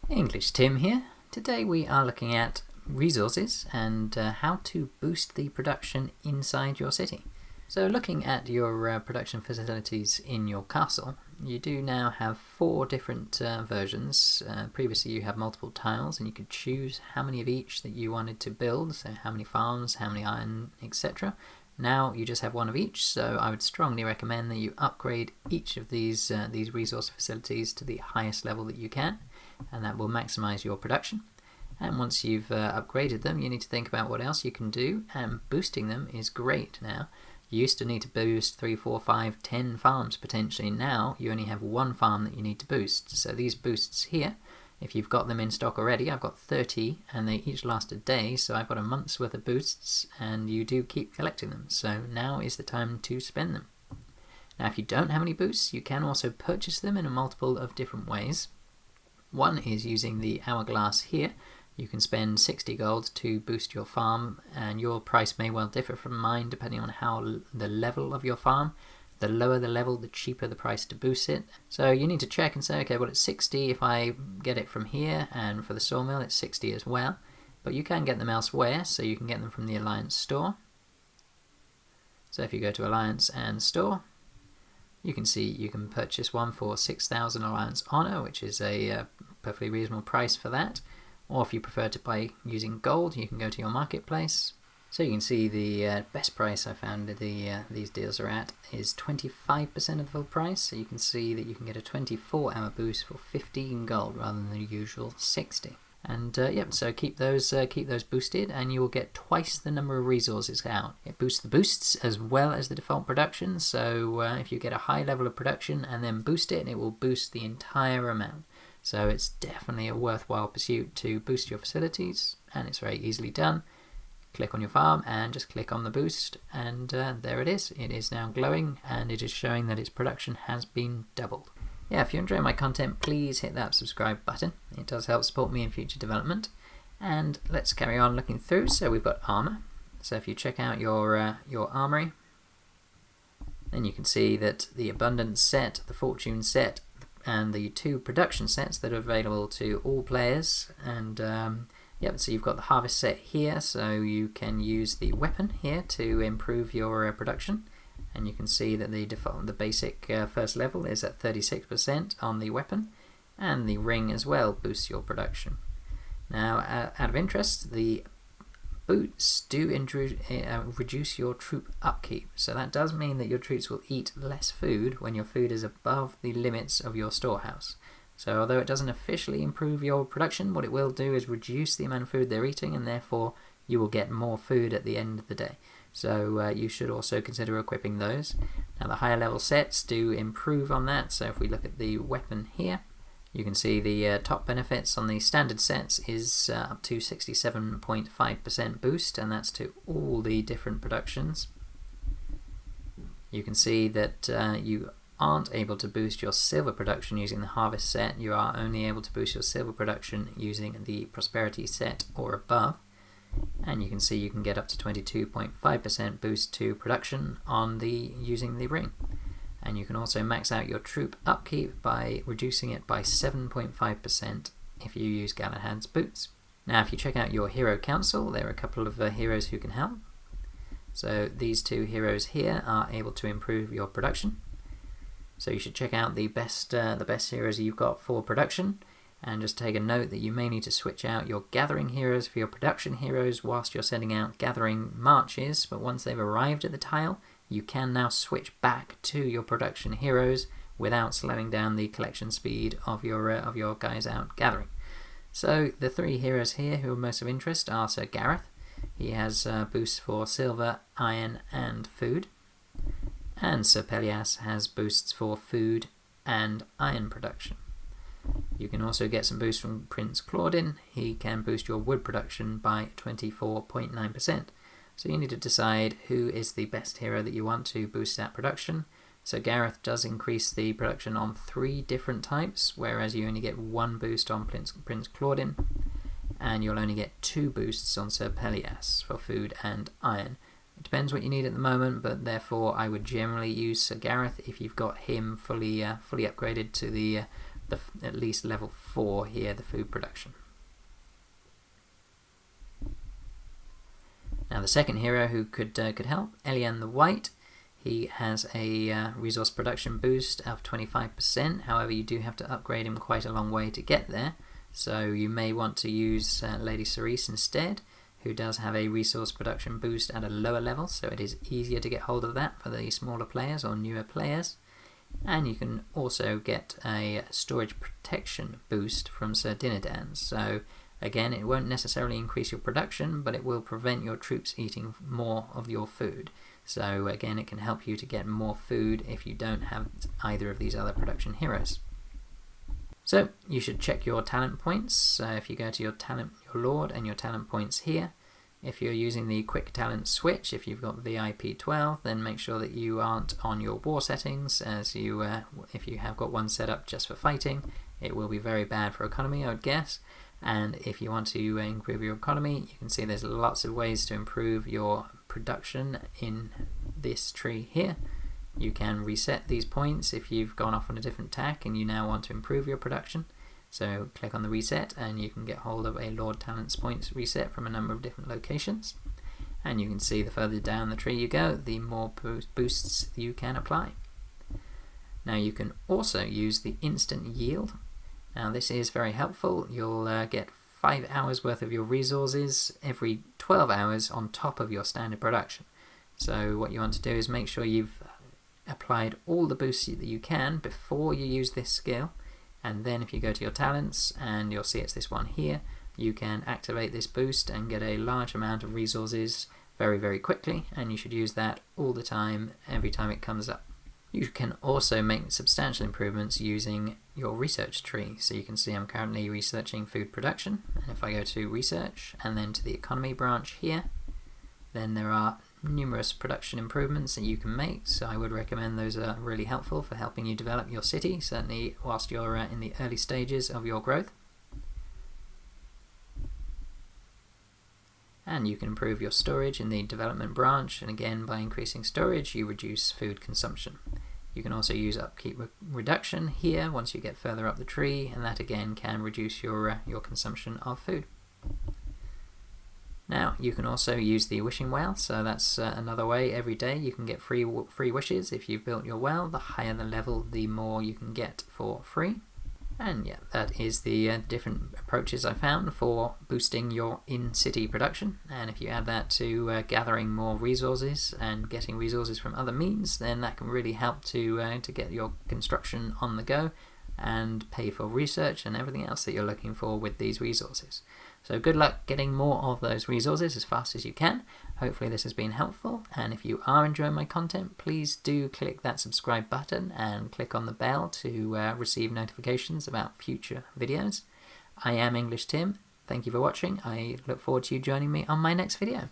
EnglishTim here. Today we are looking at resources and how to boost the production inside your city. So looking at your production facilities in your castle, you do now have 4 different versions. Previously you had multiple tiles and you could choose how many of each that you wanted to build, so how many farms, how many iron, etc. Now you just have 1 of each, so I would strongly recommend that you upgrade each of these resource facilities to the highest level that you can, and that will maximize your production. And once you've upgraded them, you need to think about what else you can do, and boosting them is great now. You used to need to boost 3, 4, 5, 10 farms potentially. Now you only have 1 farm that you need to boost. So these boosts here, if you've got them in stock already, I've got 30 and they each last a day, so I've got a month's worth of boosts, and you do keep collecting them. So now is the time to spend them. Now if you don't have any boosts, you can also purchase them in a multiple of different ways. One is using the hourglass here. You can spend 60 gold to boost your farm, and your price may well differ from mine depending on how the level of your farm. The lower the level, the cheaper the price to boost it. So you need to check and say, okay, well it's 60 if I get it from here, and for the sawmill it's 60 as well. But you can get them elsewhere, so you can get them from the Alliance store. So if you go to Alliance and store, you can see you can purchase one for 6,000 Alliance Honor, which is a perfectly reasonable price for that. Or if you prefer to buy using gold, you can go to your marketplace. So you can see the best price I found these deals are at is 25% of the full price. So you can see that you can get a 24-hour boost for 15 gold rather than the usual 60. And yep, so keep those boosted, and you will get twice the number of resources out. It boosts the boosts as well as the default production. So if you get a high level of production and then boost it, it will boost the entire amount. So it's definitely a worthwhile pursuit to boost your facilities, and it's very easily done. Click on your farm and just click on the boost, and there it is. It is now glowing, and it is showing that its production has been doubled. Yeah, if you're enjoying my content, please hit that subscribe button. It does help support me in future development. And let's carry on looking through. So we've got armor. So if you check out your armory, then you can see that the abundance set, the fortune set, and the 2 production sets that are available to all players. And yep, so you've got the harvest set here, so you can use the weapon here to improve your production. And you can see that the basic first level is at 36% on the weapon, and the ring as well boosts your production. Now, out of interest, the boots do reduce your troop upkeep, so that does mean that your troops will eat less food when your food is above the limits of your storehouse. So although it doesn't officially improve your production, what it will do is reduce the amount of food they're eating, and therefore you will get more food at the end of the day. So you should also consider equipping those. Now the higher level sets do improve on that, so if we look at the weapon here, you can see the top benefits on the standard sets is up to 67.5% boost, and that's to all the different productions. You can see that you aren't able to boost your silver production using the harvest set. You are only able to boost your silver production using the prosperity set or above. And you can see you can get up to 22.5% boost to production on using the ring. And you can also max out your troop upkeep by reducing it by 7.5% if you use Galahad's boots. Now if you check out your hero council, there are a couple of heroes who can help. So these 2 heroes here are able to improve your production. So you should check out the best heroes you've got for production. And just take a note that you may need to switch out your gathering heroes for your production heroes whilst you're sending out gathering marches, but once they've arrived at the tile, you can now switch back to your production heroes without slowing down the collection speed of your guys out gathering. So the 3 heroes here who are most of interest are Sir Gareth. He has boosts for silver, iron and food. And Sir Pelias has boosts for food and iron production. You can also get some boosts from Prince Claudin. He can boost your wood production by 24.9%. So you need to decide who is the best hero that you want to boost that production. So Gareth does increase the production on 3 different types, whereas you only get 1 boost on Prince Claudin, and you'll only get 2 boosts on Sir Pelias for food and iron. It depends what you need at the moment, but therefore I would generally use Sir Gareth if you've got him fully upgraded to the at least level 4 here, the food production. Now the second hero who could help, Elian the White. He has a resource production boost of 25%. However, you do have to upgrade him quite a long way to get there. So you may want to use Lady Cerise instead, who does have a resource production boost at a lower level, so it is easier to get hold of that for the smaller players or newer players. And you can also get a storage protection boost from Sir Dinadan. So again, it won't necessarily increase your production, but it will prevent your troops eating more of your food. So again, it can help you to get more food if you don't have either of these other production heroes. So you should check your talent points. If you go to your Lord and your talent points here, if you're using the quick talent switch, if you've got VIP 12, then make sure that you aren't on your war settings, as you if you have got one set up just for fighting, it will be very bad for economy, I would guess. And if you want to improve your economy, you can see there's lots of ways to improve your production in this tree here. You can reset these points if you've gone off on a different tack and you now want to improve your production. So click on the reset and you can get hold of a Lord Talents points reset from a number of different locations. And you can see the further down the tree you go, the more boosts you can apply. Now you can also use the instant yield. Now this is very helpful. You'll get 5 hours worth of your resources every 12 hours on top of your standard production. So what you want to do is make sure you've applied all the boosts that you can before you use this skill, and then if you go to your talents and you'll see it's this one here, you can activate this boost and get a large amount of resources very quickly, and you should use that all the time, every time it comes up. You can also make substantial improvements using your research tree. So you can see I'm currently researching food production, and if I go to research and then to the economy branch here, then there are numerous production improvements that you can make. So I would recommend those are really helpful for helping you develop your city, certainly whilst you're in the early stages of your growth. And you can improve your storage in the development branch, and again, by increasing storage you reduce food consumption. You can also use upkeep reduction here once you get further up the tree, and that again can reduce your consumption of food. Now you can also use the wishing well, so that's another way. Every day you can get free wishes if you've built your well. The higher the level, the more you can get for free. And yeah, that is the different approaches I found for boosting your in-city production. And if you add that to gathering more resources and getting resources from other means, then that can really help to get your construction on the go and pay for research and everything else that you're looking for with these resources. So good luck getting more of those resources as fast as you can. Hopefully this has been helpful, and if you are enjoying my content, please do click that subscribe button and click on the bell to receive notifications about future videos. I am EnglishTim. Thank you for watching. I look forward to you joining me on my next video.